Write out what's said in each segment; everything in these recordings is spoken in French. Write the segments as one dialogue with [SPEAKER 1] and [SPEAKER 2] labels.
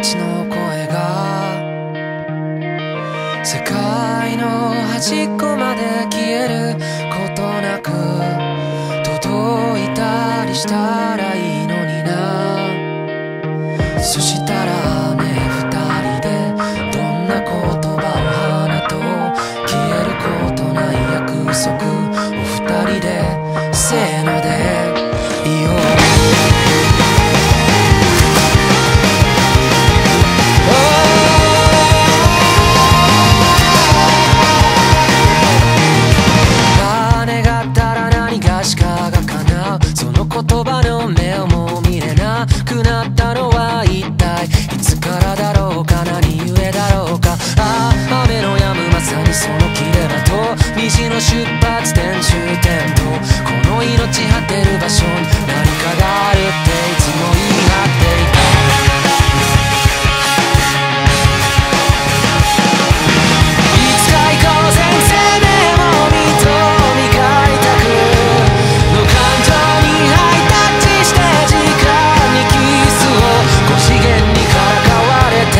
[SPEAKER 1] ちの声が世界の端っこまで消えることなく届いたりしたらいいのにな。そしたらね、二人でどんな言葉を花と消えることない約束を二人でせーので言おう。言葉の目をも見れなくなったのは一体いつからだろうか、何故だろうか。ああ、雨の止むまさにその切れ場と虹の出発点終点とこの命果てる場所に何かがあるっていつも言い張っていた。いつか行こう先生でも認めがいたくの感情に入ったして時間にキスを5次元にからかわれて、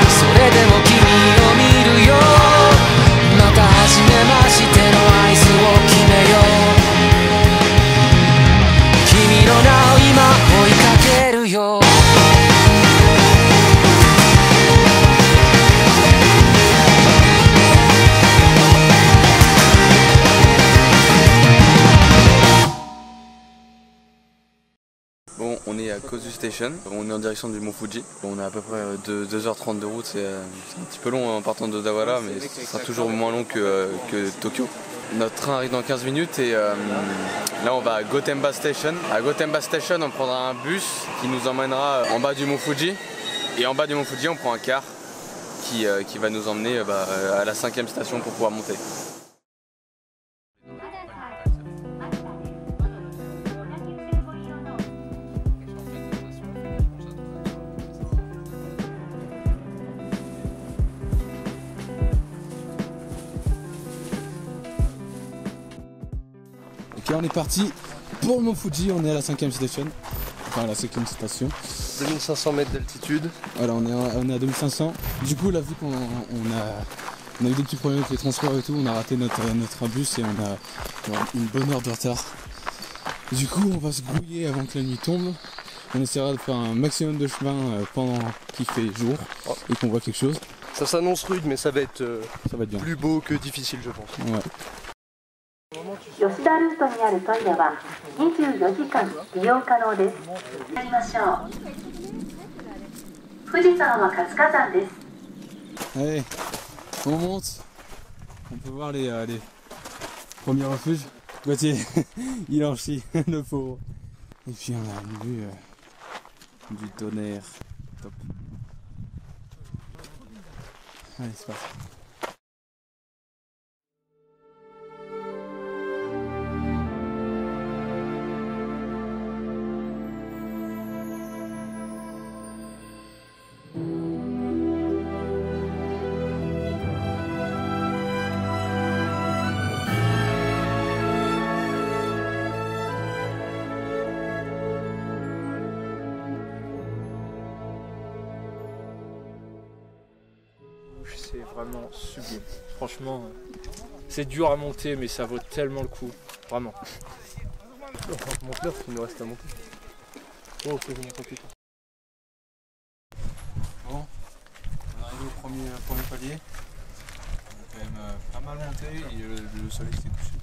[SPEAKER 1] それでも君を見るよ。また初めましての合図を決めよう。君の名を今追いかけるよ。
[SPEAKER 2] Bon, on est à Kozu Station, on est en direction du Mont Fuji. On a à peu près 2h30 de route, c'est un petit peu long en partant de Dawara, mais ce sera toujours moins long que Tokyo. Notre train arrive dans 15 minutes et là on va à Gotemba Station. À Gotemba Station on prendra un bus qui nous emmènera en bas du Mont Fuji. Et en bas du Mont Fuji on prend un car qui va nous emmener à la 5e station pour pouvoir monter.
[SPEAKER 3] Ok, on est parti pour le Mont Fuji, on est à la 5e station, enfin la 5e station.
[SPEAKER 4] 2500 mètres d'altitude.
[SPEAKER 3] Voilà, on est à 2500. Du coup, là, vu qu'on a eu des petits problèmes avec les transports et tout, on a raté notre bus et on a une bonne heure de retard. Du coup, on va se grouiller avant que la nuit tombe. On essaiera de faire un maximum de chemin pendant qu'il fait jour et qu'on voit quelque chose.
[SPEAKER 4] Ça s'annonce rude, mais ça va être
[SPEAKER 3] bien.
[SPEAKER 4] Plus beau que difficile, je pense.
[SPEAKER 3] Ouais.
[SPEAKER 5] 吉田ルートにあるトイレは24時間利用可能です。やりましょう。富士山は活火山です。
[SPEAKER 3] Allez, on monte. On peut voir les premiers refuges. Gauthier, il en chie, le pauvre. Et puis on a une vue du tonnerre. Top. Allez, c'est parti.
[SPEAKER 6] C'est vraiment sublime. Franchement, c'est dur à monter, mais ça vaut tellement le coup. Vraiment.
[SPEAKER 4] Monte l'heure, il nous reste à monter. Oh, c'est bon, plus tard.
[SPEAKER 3] Bon, on arrive au premier palier. On a quand même pas mal monté et le soleil s'est couché.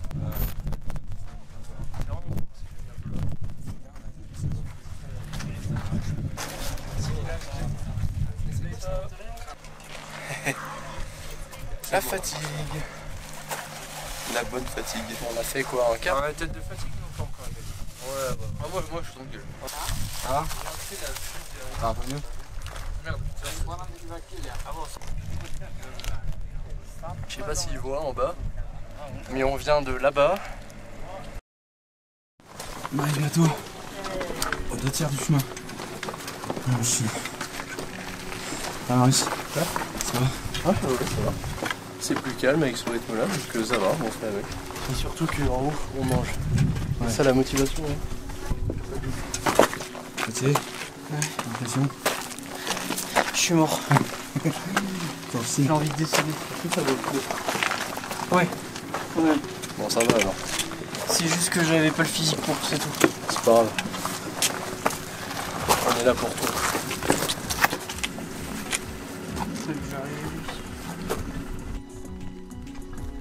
[SPEAKER 4] La fatigue. La bonne fatigue. On a fait quoi, un quart?
[SPEAKER 6] La tête de fatigue ou pas encore?
[SPEAKER 4] Ouais, bah. Ah, moi je suis tranquille.
[SPEAKER 3] Ah, un peu mieux.
[SPEAKER 6] Merde.
[SPEAKER 4] Je sais pas s'il voit en bas, mais on vient de là-bas.
[SPEAKER 3] On arrive bientôt aux 2 tiers du chemin. Ah, chie. Ah, Maurice, ça va?
[SPEAKER 4] Ah, ouais, ça va. C'est plus calme avec ce rythme-là, donc ça va, on fait avec. Et surtout qu'en haut, on mange. Ouais. C'est ça la motivation. Hein.
[SPEAKER 3] Gauthier, l'impression?
[SPEAKER 7] suis mort. J'ai envie de décéder.
[SPEAKER 4] Est-ce que ça vaut le coup?
[SPEAKER 7] Ouais, quand même.
[SPEAKER 4] Bon, ça va alors.
[SPEAKER 7] C'est juste que j'avais pas le physique pour, c'est tout.
[SPEAKER 4] C'est pas grave. On est là pour toi.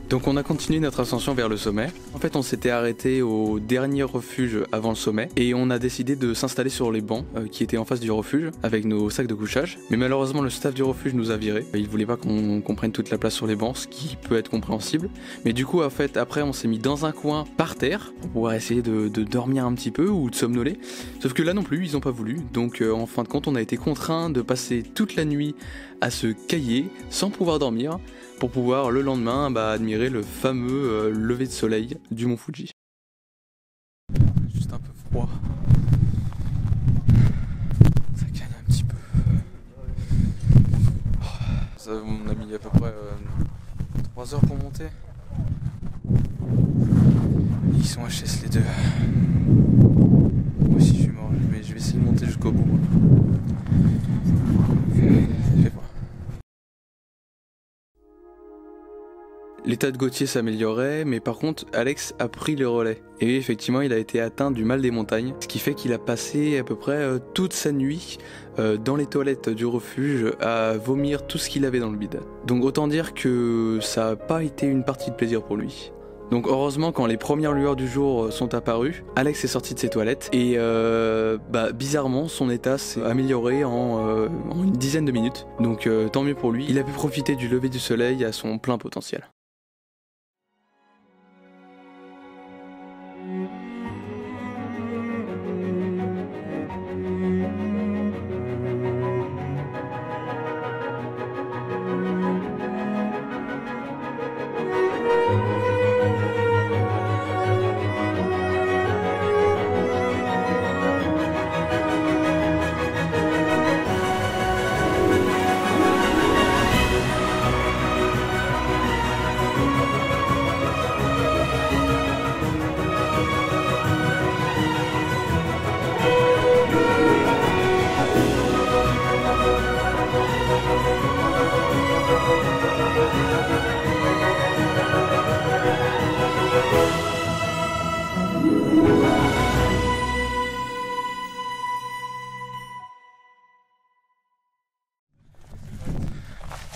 [SPEAKER 2] Donc on a continué notre ascension vers le sommet. En fait on s'était arrêté au dernier refuge avant le sommet et on a décidé de s'installer sur les bancs qui étaient en face du refuge avec nos sacs de couchage. Mais malheureusement le staff du refuge nous a virés. Il voulait pas qu'on prenne toute la place sur les bancs, ce qui peut être compréhensible. Mais du coup en fait après on s'est mis dans un coin par terre pour pouvoir essayer de dormir un petit peu ou de somnoler. Sauf que là non plus ils ont pas voulu. Donc en fin de compte on a été contraints de passer toute la nuit à se cailler sans pouvoir dormir pour pouvoir le lendemain admirer le fameux lever de soleil du mont Fuji. Juste un peu froid. Ça gagne un petit peu. Ça, on a mis à peu près 3 heures pour monter. Ils sont HS les deux. Moi aussi je suis mort, mais je vais essayer de monter jusqu'au bout. Je sais pas. L'état de Gauthier s'améliorait, mais par contre, Alex a pris le relais. Et oui, effectivement, il a été atteint du mal des montagnes, ce qui fait qu'il a passé à peu près toute sa nuit dans les toilettes du refuge à vomir tout ce qu'il avait dans le bide. Donc autant dire que ça n'a pas été une partie de plaisir pour lui. Donc heureusement, quand les premières lueurs du jour sont apparues, Alex est sorti de ses toilettes et bizarrement, son état s'est amélioré en une dizaine de minutes. Donc tant mieux pour lui, il a pu profiter du lever du soleil à son plein potentiel.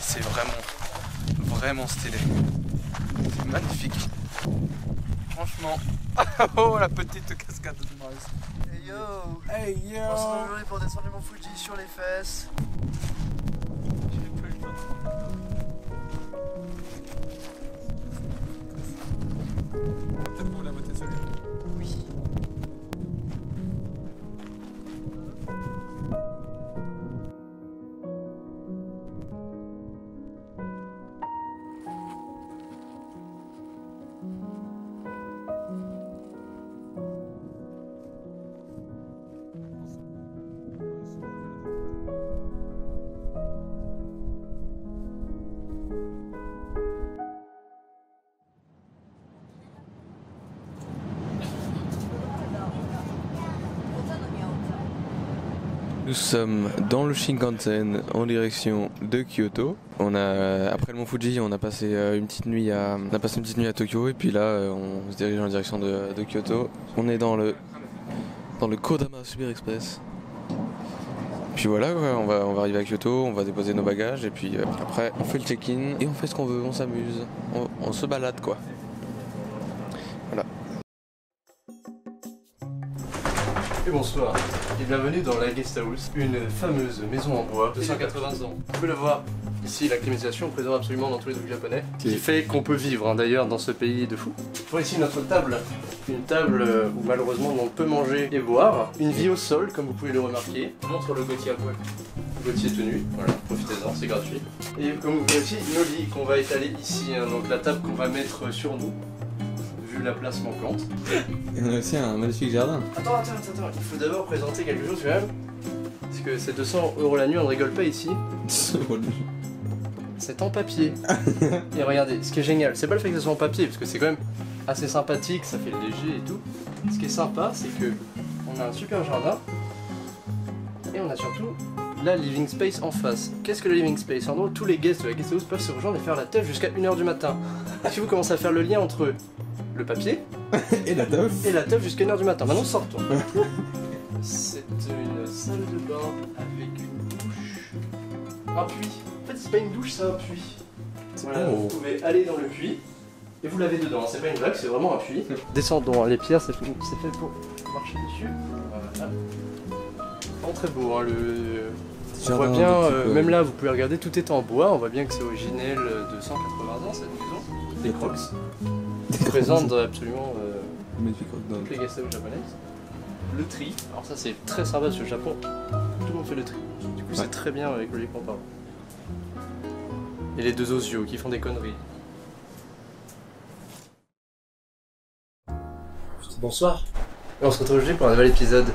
[SPEAKER 2] C'est vraiment stylé. C'est magnifique. Franchement. Oh la petite cascade de Maurice.
[SPEAKER 4] Hey yo!
[SPEAKER 2] Hey yo!
[SPEAKER 4] On se retrouve pour descendre le mont Fuji sur les fesses.
[SPEAKER 2] J'ai plus le temps. Peut-être pour la beauté de soleil.
[SPEAKER 7] Oui.
[SPEAKER 2] Nous sommes dans le Shinkansen en direction de Kyoto. Après le mont Fuji, on a passé une petite nuit à Tokyo et puis là on se dirige en direction de Kyoto. On est dans le Kodama Super Express. Puis voilà quoi, on va arriver à Kyoto, on va déposer nos bagages et puis après on fait le check-in et on fait ce qu'on veut, on s'amuse, on se balade quoi. Voilà.
[SPEAKER 4] Et bonsoir, et bienvenue dans la Guest House, une fameuse maison en bois, 280 ans. Vous pouvez le voir, ici la climatisation présente absolument dans tous les trucs japonais, qui fait qu'on peut vivre d'ailleurs dans ce pays de fou. Pour ici notre table, une table où malheureusement on peut manger et boire, une vie au sol comme vous pouvez le remarquer.
[SPEAKER 6] On montre le Gauthier à poil.
[SPEAKER 4] Gauthier tenu, voilà, profitez-en, c'est gratuit. Et comme vous voyez aussi, nos lits qu'on va étaler ici, hein, donc la table qu'on va mettre sur nous, vu la place manquante.
[SPEAKER 3] Et on a aussi un magnifique jardin.
[SPEAKER 4] Attends, il faut d'abord présenter quelque chose quand même. Parce que c'est 200 € la nuit, on ne rigole pas ici. C'est en papier. Et regardez, ce qui est génial, c'est pas le fait que ce soit en papier, parce que c'est quand même assez sympathique, ça fait léger et tout. Ce qui est sympa, c'est que on a un super jardin, et on a surtout la living space en face. Qu'est-ce que le living space? En gros, tous les guests de la guest house peuvent se rejoindre et faire la teuf jusqu'à 1h du matin. Si vous commencez à faire le lien entre le papier
[SPEAKER 3] Et la teuf.
[SPEAKER 4] et la teuf jusqu'à 1h du matin. Maintenant, sortons. C'est une salle de bain avec une douche. Un puits. En fait, c'est pas une douche, c'est un puits. Voilà, vous pouvez aller dans le puits et vous lavez dedans. C'est pas une blague, c'est vraiment un puits. Descendons, les pierres, c'est fait pour marcher dessus. Voilà. Vraiment très beau, hein, on voit bien, même là vous pouvez regarder, tout est en bois, on voit bien que c'est originel de 180 ans cette maison. Des crocs. Présente dans absolument toutes les guest houses japonaises. Le tri, alors ça c'est très sympa parce que au Japon, tout le monde fait le tri. Du coup c'est très bien écologiquement parlant. Et les deux osios qui font des conneries. Bonsoir. Et on se retrouve aujourd'hui pour un nouvel épisode.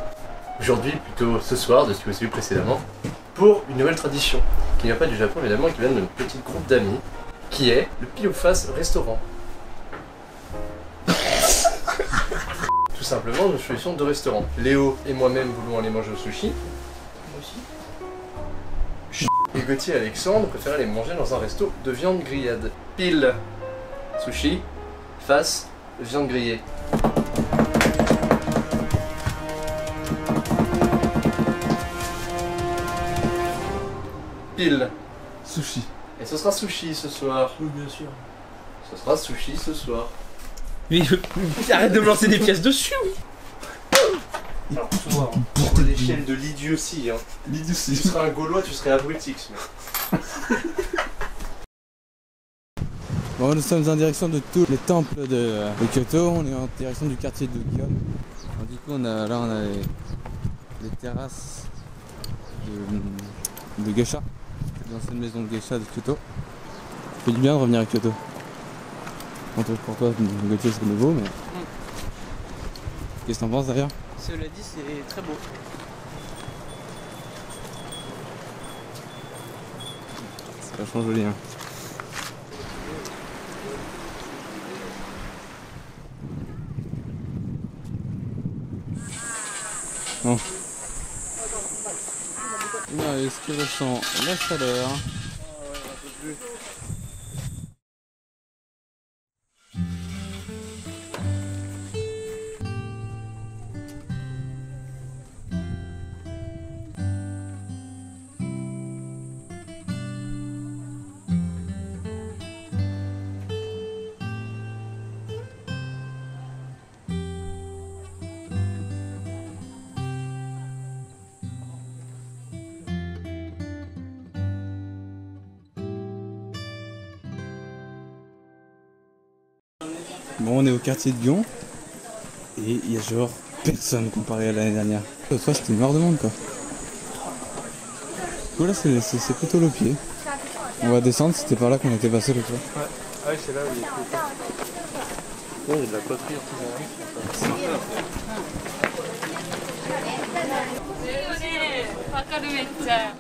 [SPEAKER 4] Aujourd'hui, plutôt ce soir, de ce que vous avez vu précédemment, pour une nouvelle tradition, qui ne vient pas du Japon évidemment, qui vient de notre petit groupe d'amis, qui est le pile ou face restaurant. Tout simplement, nous choisissons deux restaurants. Léo et moi-même voulons aller manger au sushi. Moi aussi. Et Gauthier et Alexandre préfèrent aller manger dans un resto de viande grillade. Pile, sushi, face, viande grillée. Pile.
[SPEAKER 3] Sushi.
[SPEAKER 4] Et ce sera sushi ce soir.
[SPEAKER 7] Oui, bien sûr.
[SPEAKER 4] Ce sera sushi ce soir.
[SPEAKER 7] Mais arrête de me lancer des pièces dessus.
[SPEAKER 4] Alors, toi, pour l'échelle de l'idiotie, hein. Tu serais un Gaulois, tu serais abruti.
[SPEAKER 3] Bon, nous sommes en direction de tous les temples de Kyoto, on est en direction du quartier de Gion. Alors, du coup, on a les terrasses de geisha, l'ancienne maison de geisha de Kyoto. Ça fait du bien de revenir à Kyoto. Pour toi, Gauthier, c'est nouveau, mais... Qu'est-ce que t'en penses d'ailleurs?
[SPEAKER 7] Cela dit, c'est très beau.
[SPEAKER 3] C'est vachement joli, hein. Bon. Là, est-ce que ressent la chaleur? Bon, on est au quartier de Gion et il y a genre personne comparé à l'année dernière. L'autre fois c'était mort de monde quoi. Voilà, c'est plutôt le pied. On va descendre, c'était par là qu'on était passé l'autre fois.
[SPEAKER 4] Ouais, ah oui, c'est là où il est plus tard. Il y a de la poterie artisanale.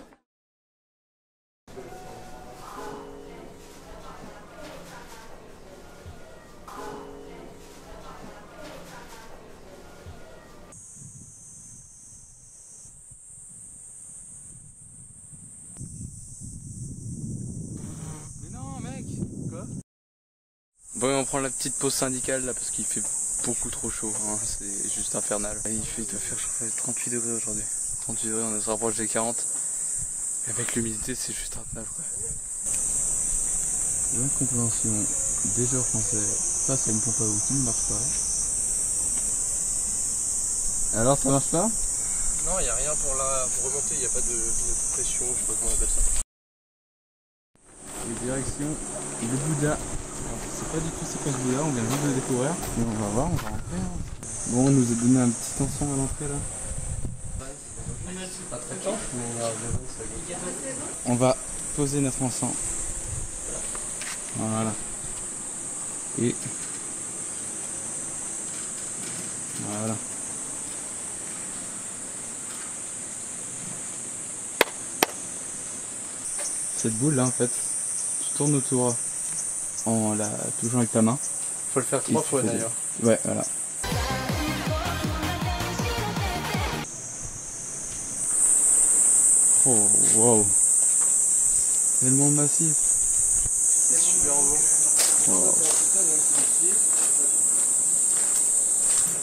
[SPEAKER 2] Bon, on prend la petite pause syndicale là parce qu'il fait beaucoup trop chaud, hein. C'est juste infernal. Il doit faire je crois 38 degrés aujourd'hui. 38 degrés, on se rapproche des 40. Et avec l'humidité, c'est juste intenable quoi.
[SPEAKER 3] L'incompréhension des joueurs français face à une pompe à eau qui ne marche pas. Alors ça marche pas?
[SPEAKER 4] Non, il n'y a rien pour remonter, il n'y a pas de pression, je sais pas comment on appelle ça.
[SPEAKER 3] Et direction le Bouddha. C'est pas du tout c'est quoi ce Bouddha, on vient juste de le découvrir. Mais on va voir, on va rentrer. Hein. Bon, on nous a donné un petit ensemble à l'entrée là.
[SPEAKER 4] C'est pas très étanche, mais
[SPEAKER 3] on va poser notre encens. Voilà. Et voilà. Cette boule là en fait, tu tournes autour en la touchant avec ta main.
[SPEAKER 4] Faut le faire 3 fois d'ailleurs.
[SPEAKER 3] Ouais, voilà. Oh, wow. Tellement massif.
[SPEAKER 4] C'est super beau.
[SPEAKER 3] Wow.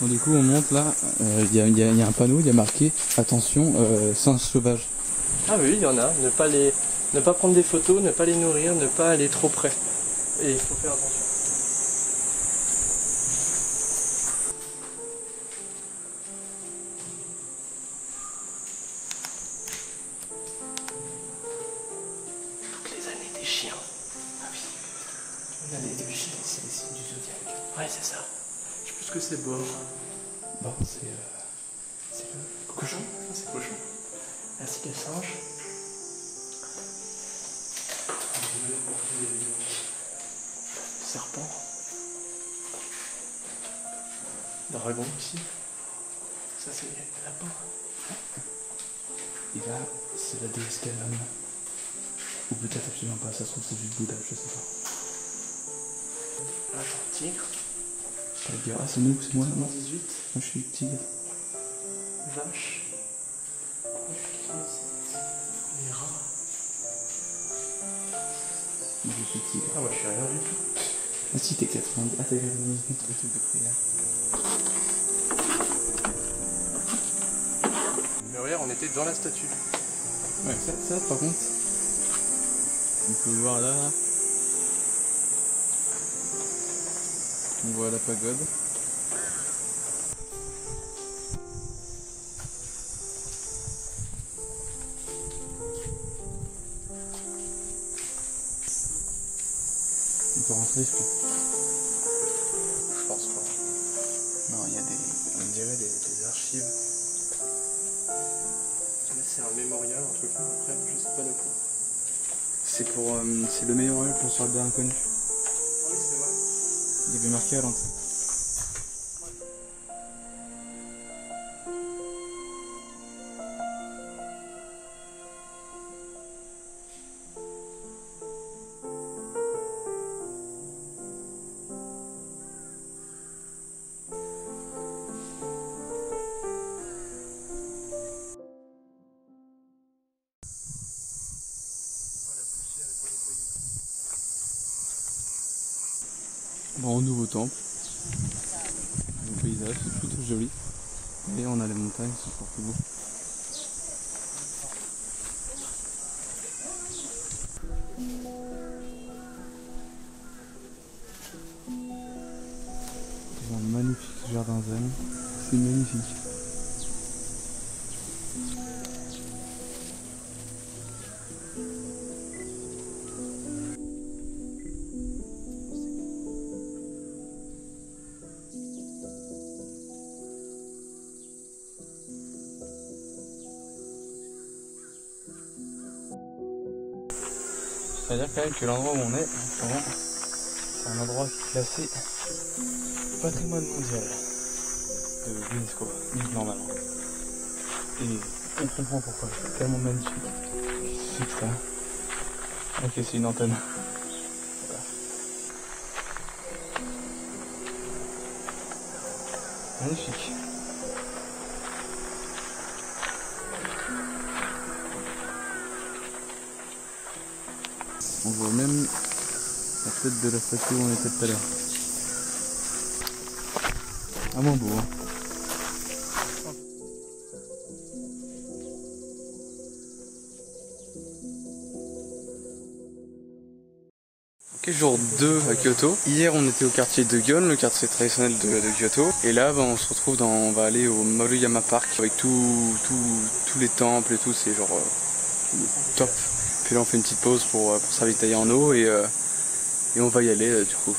[SPEAKER 3] Bon, du coup, on monte là. Il y a un panneau, il y a marqué attention, singe sauvage.
[SPEAKER 4] Ah oui, il y en a. Ne pas prendre des photos, ne pas les nourrir, ne pas aller trop près. Et il faut faire attention. Les années des chiens. Ah oui. Les années des chiens, c'est les signes du zodiaque. Ouais, c'est ça. Je sais plus ce que c'est beau.
[SPEAKER 3] Bon, c'est
[SPEAKER 4] le cochon. C'est le cochon. Ainsi que le singe. Serpent. Dragon aussi. Ça c'est les lapins.
[SPEAKER 3] Et là, c'est la déesse Ganon. Ou peut-être absolument pas, ça se trouve c'est juste Bouddha, je sais pas.
[SPEAKER 4] Attends, tigre.
[SPEAKER 3] Tiger, ah c'est nous, c'est moi, non?
[SPEAKER 4] 18.
[SPEAKER 3] Moi je suis tigre.
[SPEAKER 4] Vache. Les rats.
[SPEAKER 3] Moi je suis tigre.
[SPEAKER 4] Ah moi je suis rien du tout.
[SPEAKER 3] Ah si t'es 90, ah t'es 90 contre le truc de prière.
[SPEAKER 4] Mais regarde, on était dans la statue.
[SPEAKER 3] Ouais, ça par contre, on peut voir là. On voit la pagode. On peut rentrer, je crois.
[SPEAKER 4] Je pense pas.
[SPEAKER 3] Non, il y a on dirait des archives.
[SPEAKER 4] Là c'est un mémorial, un truc là, après je sais pas de quoi.
[SPEAKER 3] C'est le mémorial pour soldats inconnus.
[SPEAKER 4] Ah oui c'est vrai.
[SPEAKER 3] Il y avait marqué à l'entrée. Bon, au nouveau temple, le paysage c'est plutôt joli, et on a les montagnes, c'est encore plus beau. Un magnifique jardin zen, c'est magnifique. C'est-à-dire quand même que l'endroit où on est, c'est un endroit classé patrimoine mondial de l'UNESCO, normalement. Et on comprend pourquoi, c'est tellement magnifique. C'est ça. Ok, c'est une antenne. Voilà. Magnifique. On voit même la tête de la statue où on était tout à l'heure. Vraiment beau, hein.
[SPEAKER 2] Ok, jour 2 à Kyoto. Hier on était au quartier de Gion, le quartier traditionnel de Kyoto. Et là on se retrouve on va aller au Maruyama Park avec tous les temples et tout, c'est genre top. Puis là on fait une petite pause pour se ravitailler en eau et on va y aller du coup.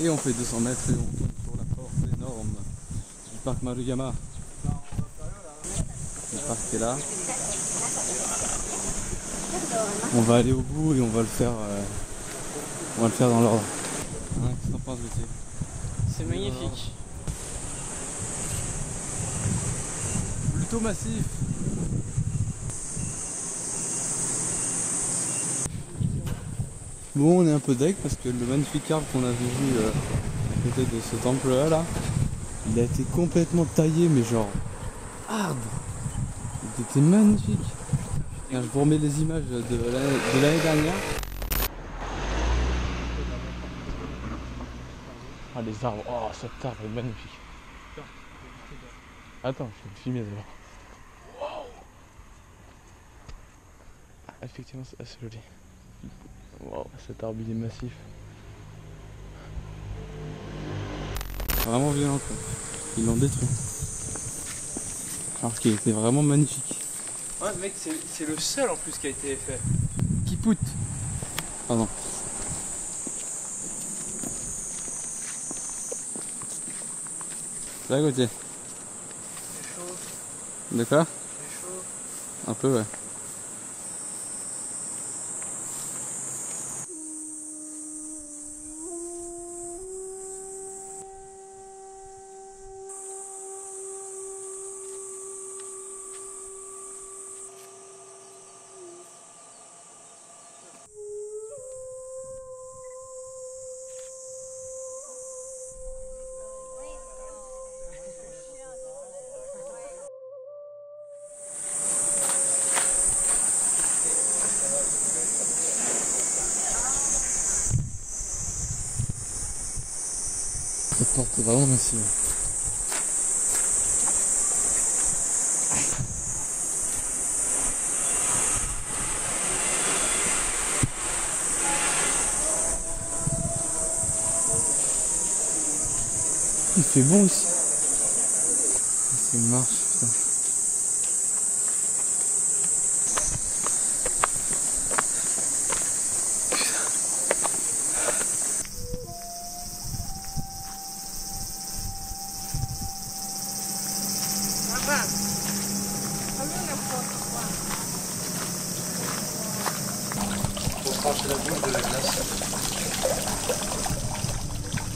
[SPEAKER 3] Et on fait 200 mètres et on tombe sur la porte énorme du parc Maruyama. Le parc est là. On va aller au bout et on va le faire dans l'ordre. Hein, qu'est-ce que t'en penses, Gauthier?
[SPEAKER 7] C'est magnifique.
[SPEAKER 3] Plutôt massif. Bon, on est un peu deg parce que le magnifique arbre qu'on avait vu à côté de ce temple là, il a été complètement taillé, mais genre hard. C'était magnifique. Regarde, je vous remets les images de l'année dernière. Ah les arbres, oh cet arbre est magnifique. Attends, je vais le filmer d'abord. Wow. Ah, effectivement c'est assez joli. Wow, cet arbre il est massif. Vraiment violent quoi. Ils l'ont détruit. Alors qu'il était vraiment magnifique.
[SPEAKER 6] Ouais mec, c'est le seul en plus qui a été fait.
[SPEAKER 3] Qui poute. Pardon. C'est à côté.
[SPEAKER 6] C'est chaud,
[SPEAKER 3] D'accord.
[SPEAKER 6] c'est chaud.
[SPEAKER 3] Un peu ouais. Cette porte est vraiment massive. Il fait bon aussi. C'est une marche, putain.
[SPEAKER 4] Faut franchir la bouche de la glace.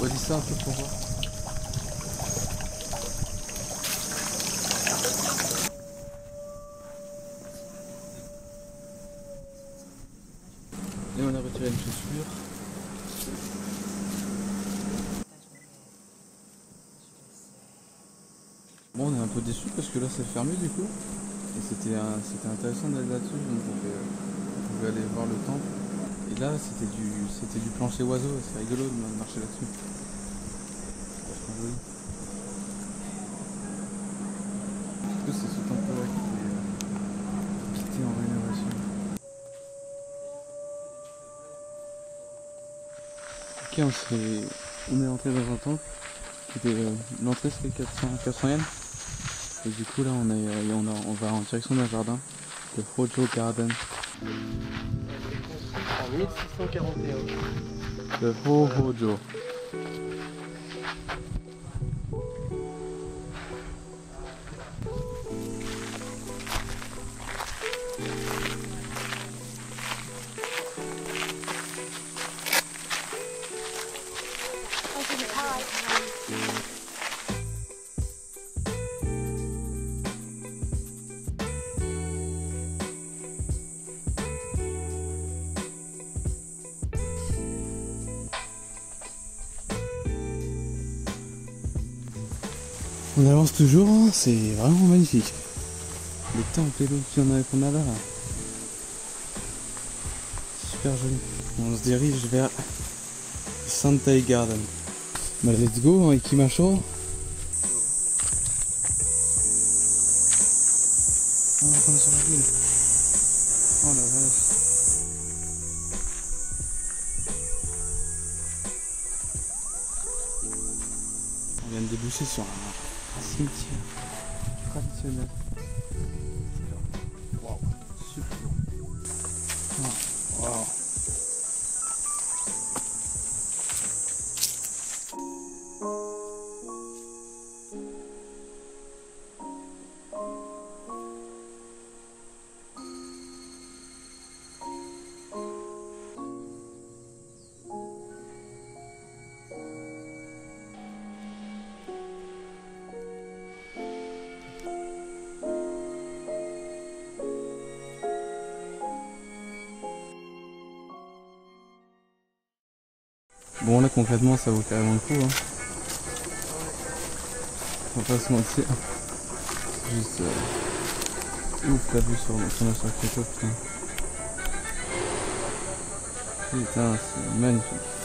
[SPEAKER 3] Redis ça un peu pour voir. Et on a retiré une chaussure. Bon, on est un peu déçus parce que là c'est fermé du coup. Et c'était intéressant d'aller là-dessus, donc on pouvait aller voir le temple. Et là c'était du plancher oiseau, et c'est rigolo de marcher là-dessus. C'est vachement joli. Du coup c'est ce temple-là qui était en rénovation. Ok, on est entré dans un temple. L'entrée c'était 400 yens. Et du coup là on va en direction d'un jardin, le Hojo Garden.
[SPEAKER 4] En 1641.
[SPEAKER 3] Le Hojo. On avance toujours, hein, c'est vraiment magnifique. Le temple et l'eau qu'on a là. Super joli. On se dirige vers Santai Garden. Bah let's go, hein, Ikimasho. On va prendre sur la ville. Oh la vache. On vient de déboucher sur un cimetière traditionnel. Waouh, super beau. Waouh. Wow. Bon là concrètement ça vaut carrément le coup hein. On va pas se mentir. Juste ouf la vue sur la Kyoto, putain. Putain, c'est magnifique.